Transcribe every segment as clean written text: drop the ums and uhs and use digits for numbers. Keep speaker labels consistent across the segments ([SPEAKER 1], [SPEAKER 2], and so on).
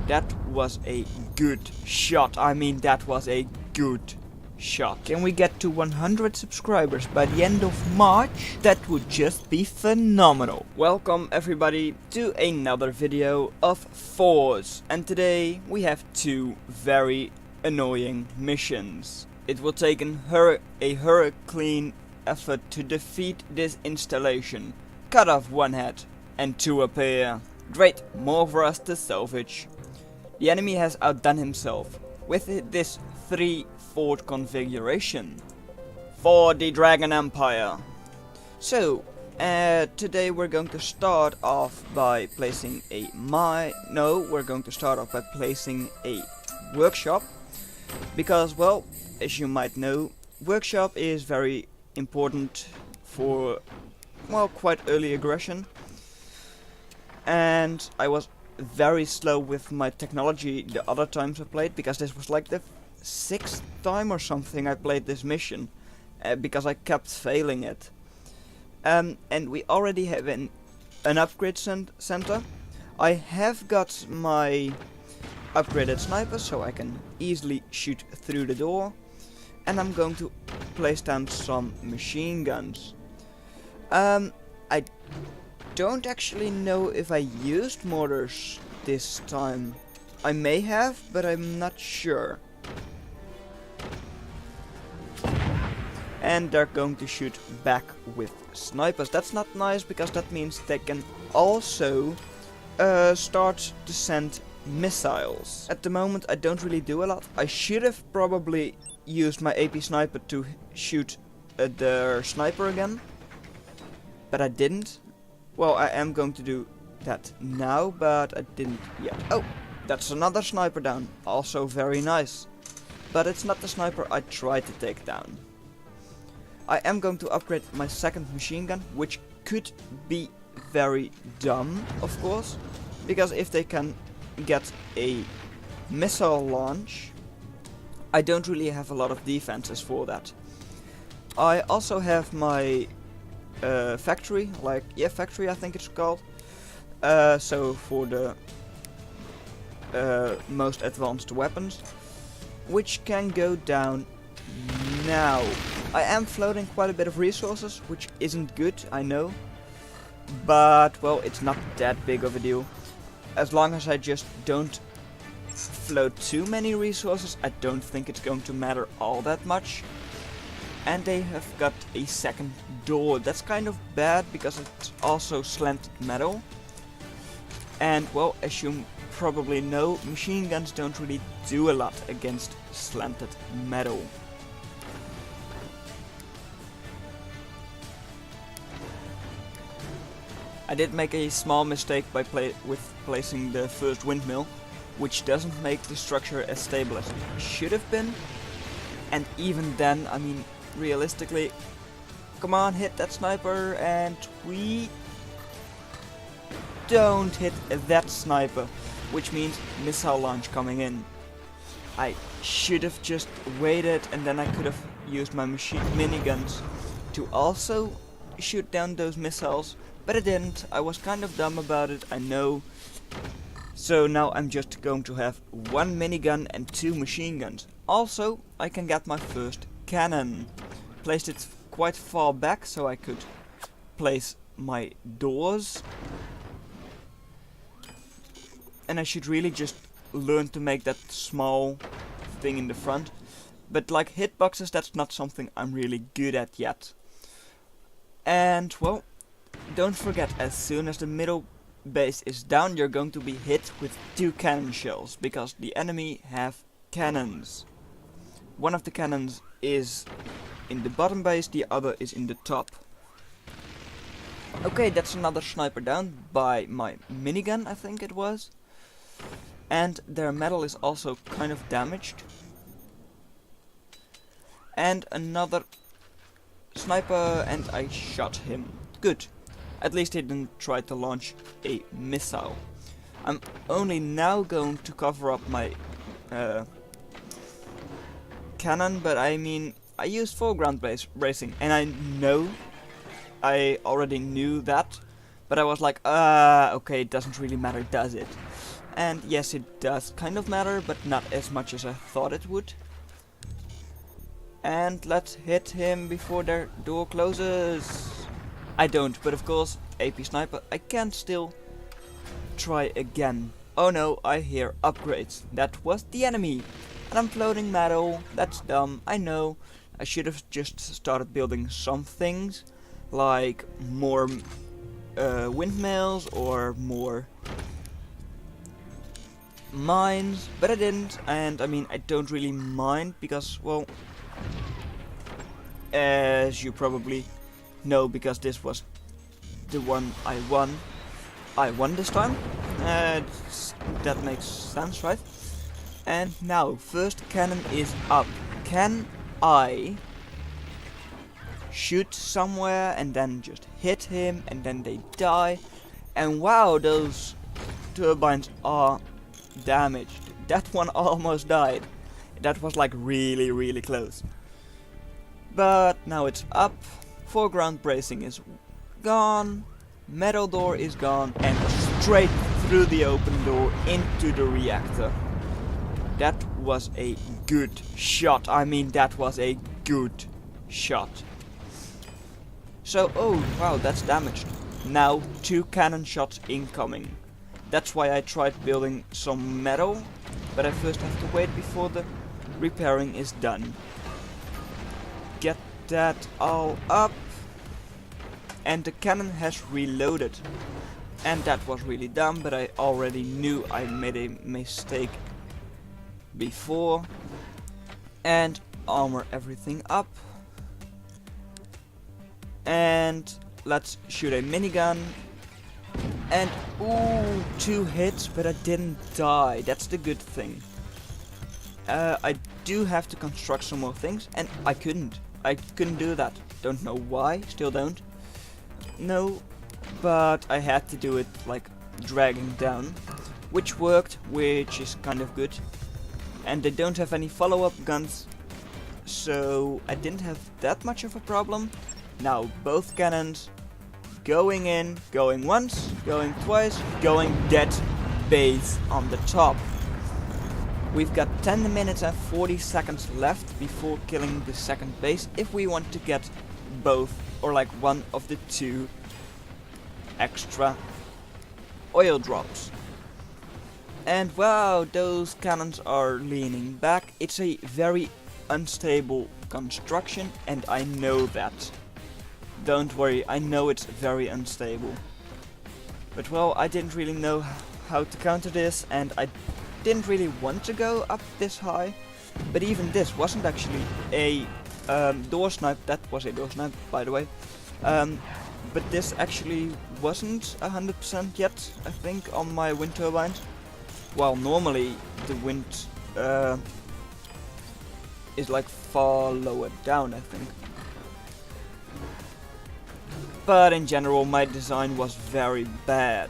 [SPEAKER 1] that was a good shot. I mean, that was a good shot. Can we get to 100 subscribers by the end of March? That would just be phenomenal. Welcome everybody to another video of Force, and today we have two very annoying missions. It will take a hurricane effort to defeat this installation. Cut off one head and two appear. Great, more for us to salvage. The enemy has outdone himself with this 3-fort configuration for the Dragon Empire. So, today we're going to start off by placing a workshop, because, well, as you might know, workshop is very important for, well, quite early aggression. And I was very slow with my technology the other times I played, because this was like the 6th time or something I played this mission, because I kept failing it. And we already have an upgrade center. I have got my upgraded sniper, so I can easily shoot through the door. And I'm going to place down some machine guns. I don't actually know if I used mortars this time. I may have, but I'm not sure. And they're going to shoot back with snipers. That's not nice, because that means they can also start to send missiles. At the moment I don't really do a lot. I should have probably used my AP sniper to shoot their sniper again, but I didn't. Well, I am going to do that now, but I didn't yet. Oh, that's another sniper down. Also very nice. But it's not the sniper I tried to take down. I am going to upgrade my second machine gun, which could be very dumb, of course. Because if they can get a missile launch, I don't really have a lot of defenses for that. I also have my factory, factory I think it's called. So for the most advanced weapons, which can go down now. I am floating quite a bit of resources, which isn't good, I know, but well, it's not that big of a deal. As long as I just don't float too many resources, I don't think it's going to matter all that much. And they have got a second door. That's kind of bad, because it's also slanted metal. And, well, as you probably know, machine guns don't really do a lot against slanted metal. I did make a small mistake by placing the first windmill, which doesn't make the structure as stable as it should have been. And even then, I mean, realistically, come on, hit that sniper, and we don't hit that sniper, which means missile launch coming in. I should have just waited, and then I could have used my miniguns to also shoot down those missiles, but I didn't. I was kind of dumb about it, I know. So now I'm just going to have one minigun and two machine guns. Also, I can get my first cannon. Placed it quite far back so I could place my doors. And I should really just learn to make that small thing in the front. But like hitboxes, that's not something I'm really good at yet. And well, don't forget, as soon as the middle base is down, you're going to be hit with 2 cannon shells, because the enemy have cannons. One of the cannons is in the bottom base, the other is in the top. Okay, that's another sniper down by my minigun, I think it was. And their metal is also kind of damaged. And another sniper, and I shot him. Good. At least he didn't try to launch a missile. I'm only now going to cover up my cannon, but I mean, I used foreground bracing, and I know I already knew that, but I was like, okay, it doesn't really matter, does it? And yes, it does kind of matter, but not as much as I thought it would. And let's hit him before their door closes. I don't, but of course, AP Sniper, I can still try again. Oh no, I hear upgrades. That was the enemy. And I'm floating metal. That's dumb, I know. I should have just started building some things. Like more windmills or more mines. But I didn't. And I mean, I don't really mind because, well, as you probably know, because this was the one I won. I won this time. That makes sense, right? And now, first cannon is up. Can I shoot somewhere and then just hit him and then they die? And wow, those turbines are damaged. That one almost died. That was like really, really close. But now it's up. Foreground bracing is gone. Metal door is gone. And straight through the open door into the reactor. That was a good shot. I mean, that was a good shot. So, oh wow, that's damaged. Now 2 cannon shots incoming. That's why I tried building some metal. But I first have to wait before the repairing is done. Get that all up. And the cannon has reloaded. And that was really dumb, but I already knew I made a mistake before. And armor everything up. And let's shoot a minigun. And ooh, 2 hits, but I didn't die. That's the good thing. I do have to construct some more things, and I couldn't do that. Don't know why, still don't. No, but I had to do it like dragging down, which worked, which is kind of good. And they don't have any follow-up guns, so I didn't have that much of a problem. Now both cannons going in, going once, going twice, going dead base on the top. We've got 10 minutes and 40 seconds left before killing the second base if we want to get both or like one of the 2 extra oil drops. And wow, those cannons are leaning back. It's a very unstable construction and I know that. Don't worry, I know it's very unstable. But well, I didn't really know how to counter this and I didn't really want to go up this high. But even this wasn't actually a door snipe. That was a door snipe, by the way. But this actually wasn't 100% yet, I think, on my wind turbines. While normally the wind is like far lower down, I think. But in general, my design was very bad.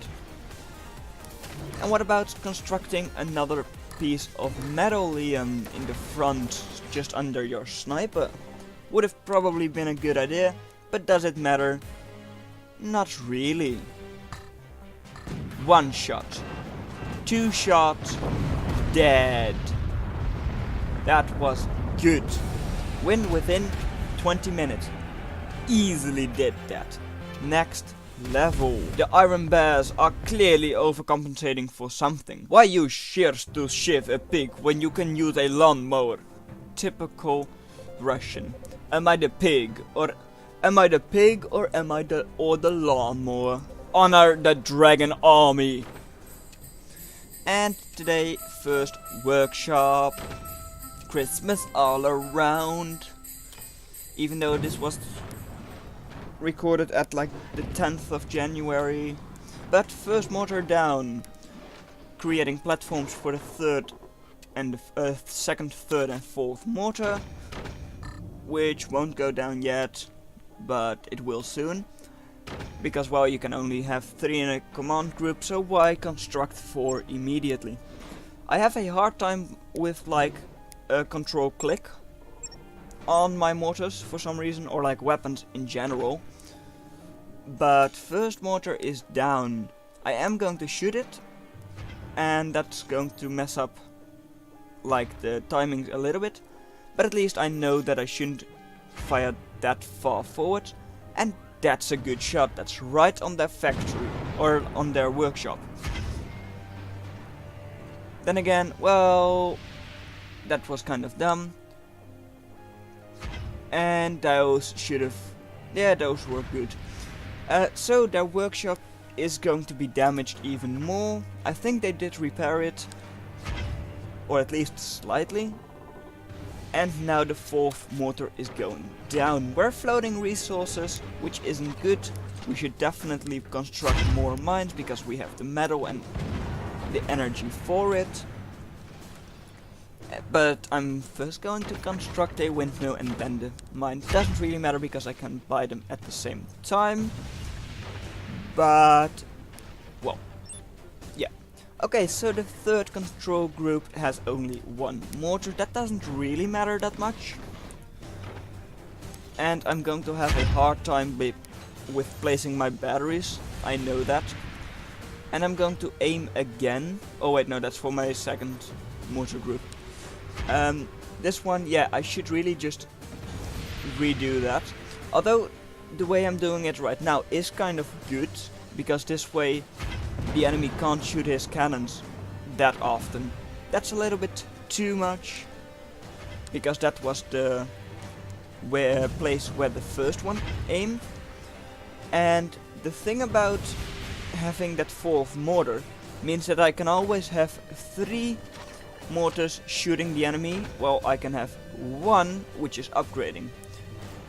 [SPEAKER 1] And what about constructing another piece of metallium in the front, just under your sniper? Would have probably been a good idea, but does it matter? Not really. 1 shot. 2 shots. Dead. That was good. Win within 20 minutes. Easily did that. Next level. The Iron Bears are clearly overcompensating for something. Why use shears to shiv a pig when you can use a lawnmower? Typical Russian. Am I the pig or am I the lawnmower? Honor the dragon army. And today, first workshop. Christmas all around. Even though this was recorded at like the 10th of January. But first mortar down. Creating platforms for the third and the second, third and fourth mortar. Which won't go down yet, but it will soon. Because, well, you can only have 3 in a command group, so why construct 4 immediately? I have a hard time with like a control click on my mortars for some reason, or like weapons in general. But first mortar is down. I am going to shoot it, and that's going to mess up like the timing a little bit, but at least I know that I shouldn't fire that far forward, and that's a good shot. That's right on their factory, or on their workshop. Then again, well, that was kind of dumb, and those should have, yeah, those were good. So their workshop is going to be damaged even more. I think they did repair it, or at least slightly. And now the fourth mortar is going down. We're floating resources, which isn't good. We should definitely construct more mines because we have the metal and the energy for it. But I'm first going to construct a windmill and then the mine. Doesn't really matter because I can buy them at the same time. But, well, yeah. Okay, so the third control group has only one mortar. That doesn't really matter that much. And I'm going to have a hard time with placing my batteries. I know that. And I'm going to aim again. Oh wait, no, that's for my second mortar group. This one, yeah, I should really just redo that. Although the way I'm doing it right now is kind of good, because this way the enemy can't shoot his cannons that often. That's a little bit too much, because that was the place where the first one aimed. And the thing about having that fourth mortar means that I can always have 3 mortars shooting the enemy, while I can have 1 which is upgrading.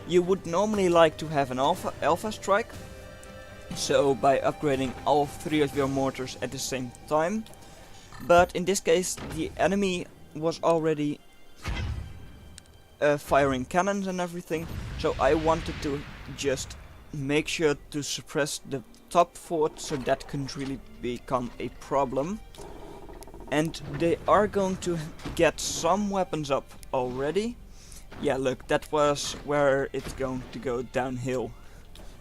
[SPEAKER 1] You would normally like to have an alpha strike, so by upgrading all 3 of your mortars at the same time. But in this case the enemy was already firing cannons and everything, so I wanted to just make sure to suppress the top fort so that couldn't really become a problem. And they are going to get some weapons up already. Yeah, look, that was where it's going to go downhill.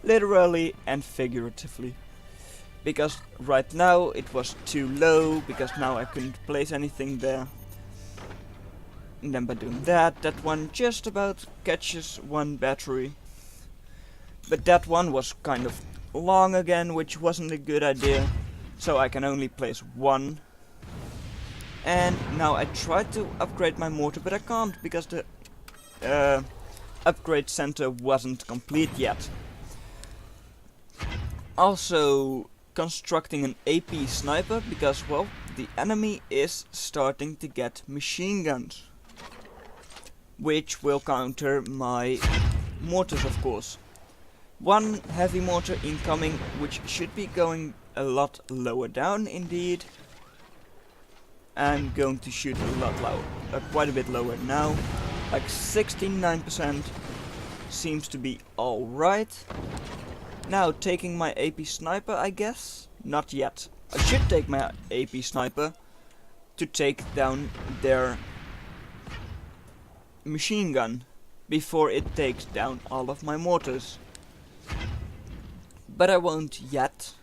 [SPEAKER 1] Literally and figuratively. Because right now it was too low, because now I couldn't place anything there. And then by doing that, that one just about catches 1 battery. But that one was kind of long again, which wasn't a good idea. So I can only place 1. And now I tried to upgrade my mortar, but I can't because the upgrade center wasn't complete yet. Also constructing an AP sniper because, well, the enemy is starting to get machine guns, which will counter my mortars, of course. 1 heavy mortar incoming, which should be going a lot lower down indeed. I'm going to shoot a lot lower, quite a bit lower now. Like 69% seems to be alright. Now taking my AP sniper, I guess? Not yet. I should take my AP sniper to take down their machine gun before it takes down all of my mortars. But I won't yet.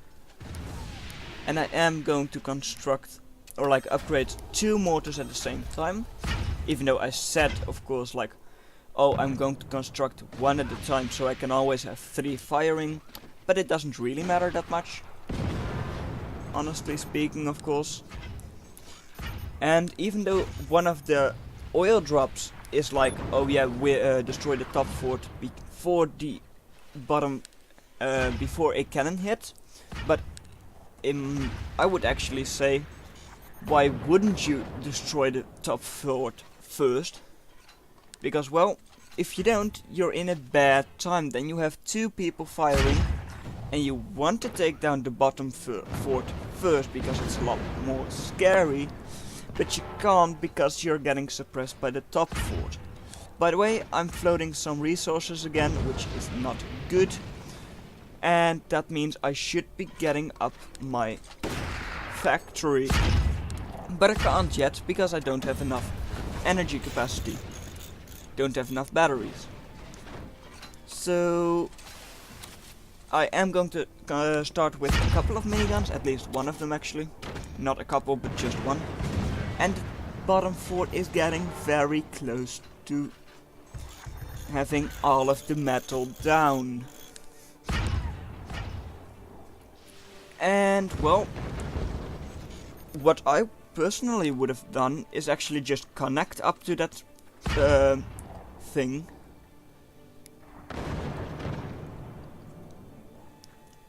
[SPEAKER 1] And I am going to construct, or like upgrade 2 mortars at the same time. Even though I said, of course, like, oh, I'm going to construct 1 at a time so I can always have 3 firing. But it doesn't really matter that much. Honestly speaking, of course. And even though one of the oil drops is like, oh yeah, we destroy the top fort before the bottom, before a cannon hit. But I would actually say, why wouldn't you destroy the top fort first? Because, well, if you don't, you're in a bad time. Then you have 2 people firing, and you want to take down the bottom fort first because it's a lot more scary. But you can't because you're getting suppressed by the top fort. By the way, I'm floating some resources again, which is not good. And that means I should be getting up my factory. But I can't yet because I don't have enough energy capacity. Don't have enough batteries. So I am going to start with a couple of miniguns, at least one of them actually. Not a couple, but just one. And the bottom fort is getting very close to having all of the metal down. And, well, what I personally would have done is actually just connect up to that thing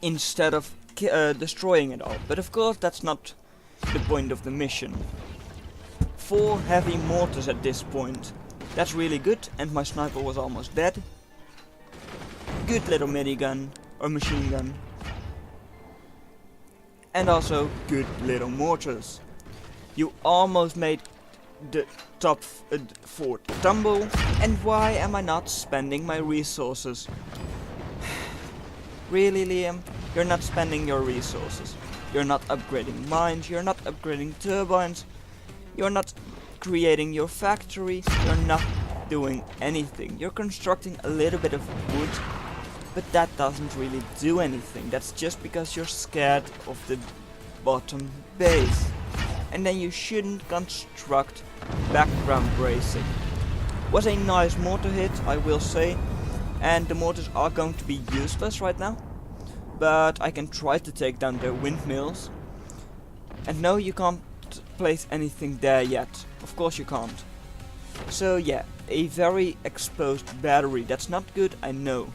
[SPEAKER 1] instead of destroying it all. But of course that's not the point of the mission. 4 heavy mortars at this point. That's really good, and my sniper was almost dead. Good little minigun or machine gun. And also good little mortars. You almost made the top fort tumble, and why am I not spending my resources? Really, Liam? You're not spending your resources. You're not upgrading mines, you're not upgrading turbines, you're not creating your factory, you're not doing anything. You're constructing a little bit of wood, but that doesn't really do anything. That's just because you're scared of the bottom base. And then you shouldn't construct background bracing. Was a nice mortar hit, I will say, and the mortars are going to be useless right now, but I can try to take down their windmills. And no, you can't place anything there yet. Of course you can't. So yeah, a very exposed battery. That's not good, I know.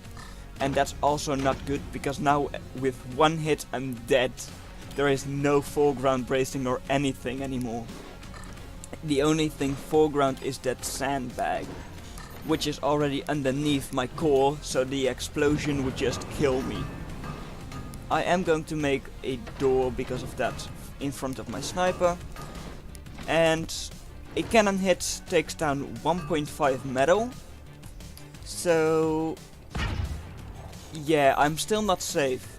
[SPEAKER 1] And that's also not good because now with one hit I'm dead. There is no foreground bracing or anything anymore. The only thing foreground is that sandbag, which is already underneath my core, so the explosion would just kill me. I am going to make a door because of that in front of my sniper. And a cannon hit takes down 1.5 metal. So yeah, I'm still not safe.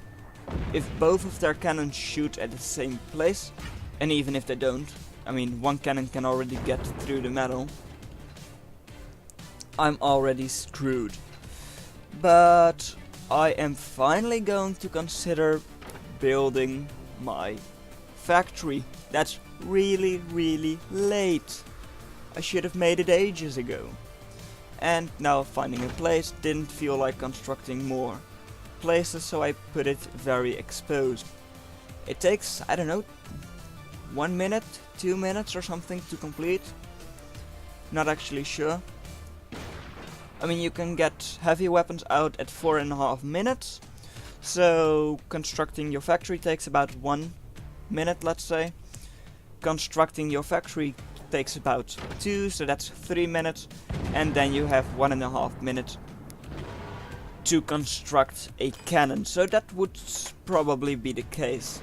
[SPEAKER 1] If both of their cannons shoot at the same place, and even if they don't, I mean one cannon can already get through the metal, I'm already screwed. But I am finally going to consider building my factory. That's really late. I should have made it ages ago. And now finding a place, didn't feel like constructing more places, so I put it very exposed. It takes, I don't know, 1 minute, 2 minutes or something to complete. Not actually sure. I mean, you can get heavy weapons out at 4.5 minutes. So constructing your factory takes about 1 minute, let's say. Constructing your factory takes about 2, so that's 3 minutes. And then you have 1.5 minutes to construct a cannon. So that would probably be the case.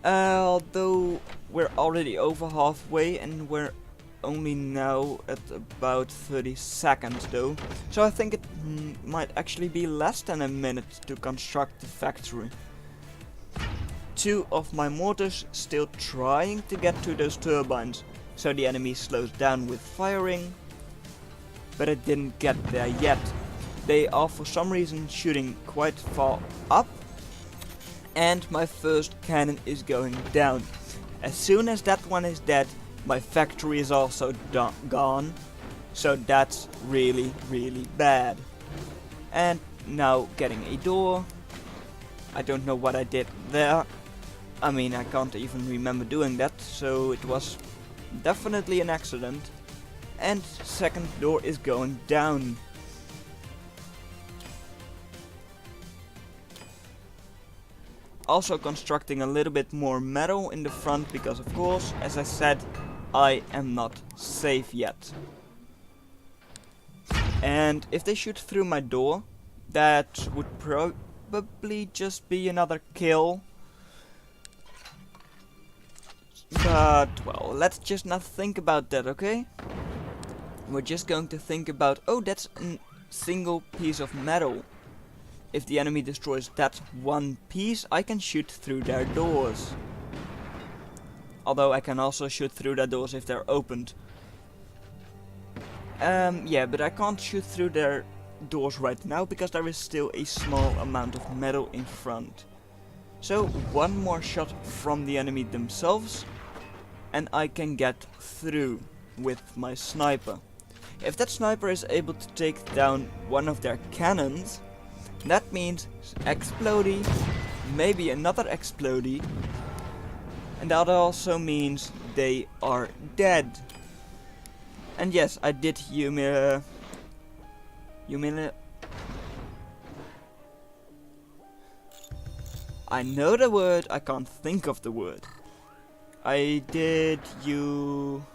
[SPEAKER 1] Although we're already over halfway and we're only now at about 30 seconds though. So I think it might actually be less than a minute to construct the factory. 2 of my mortars still trying to get to those turbines, so the enemy slows down with firing, but it didn't get there yet. They are for some reason shooting quite far up, and my first cannon is going down. As soon as that one is dead, my factory is also gone, so that's really bad. And now getting a door. I don't know what I did there. I mean, I can't even remember doing that, so it was definitely an accident. And second door is going down. Also constructing a little bit more metal in the front because, of course, as I said, I am not safe yet. And if they shoot through my door, that would probably just be another kill. But, well, let's just not think about that, okay? We're just going to think about, oh, that's a single piece of metal. If the enemy destroys that one piece, I can shoot through their doors. Although I can also shoot through their doors if they're opened. Yeah, but I can't shoot through their doors right now because there is still a small amount of metal in front. So one more shot from the enemy themselves and I can get through with my sniper. If that sniper is able to take down one of their cannons, that means explodey, maybe another explodey, and that also means they are dead. And yes, I did I know the word, I can't think of the word. I did you...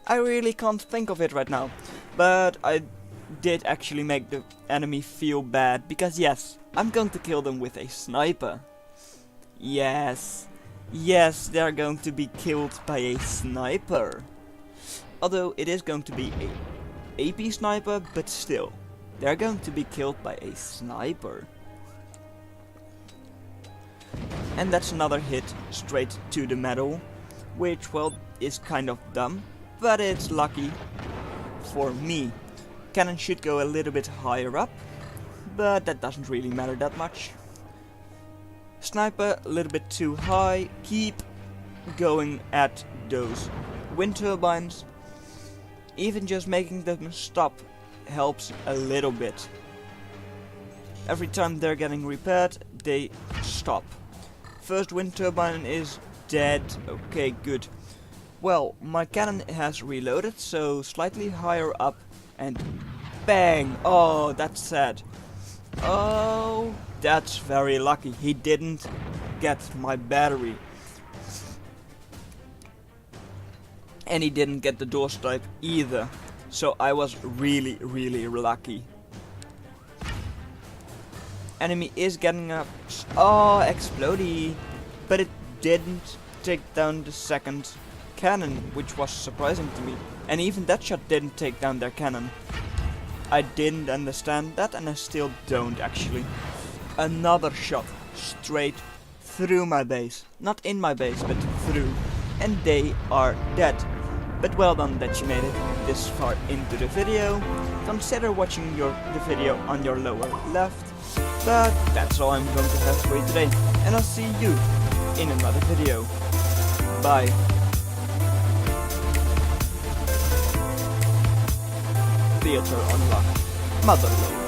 [SPEAKER 1] I really can't think of it right now. But I did actually make the enemy feel bad, because yes, I'm going to kill them with a sniper. Yes, they're going to be killed by a sniper. Although it is going to be a AP sniper, but still, they're going to be killed by a sniper. And that's another hit straight to the metal, which, well, is kind of dumb, but it's lucky for me. Cannon should go a little bit higher up, but that doesn't really matter that much. Sniper a little bit too high, keep going at those wind turbines. Even just making them stop helps a little bit. Every time they're getting repaired, they stop. First wind turbine is dead, okay, good. Well, my cannon has reloaded, so slightly higher up and bang! Oh, that's sad. Oh, that's very lucky. He didn't get my battery. And he didn't get the door stripe either. So I was really lucky. Enemy is getting up. Oh, explodey. But it didn't take down the second cannon, which was surprising to me. And even that shot didn't take down their cannon. I didn't understand that, and I still don't actually. Another shot straight through my base. Not in my base, but through. And they are dead. But well done that you made it this far into the video. Consider watching the video on your lower left. But that's all I'm going to have for you today. And I'll see you in another video. Bye. Theater unlocked. Motherload.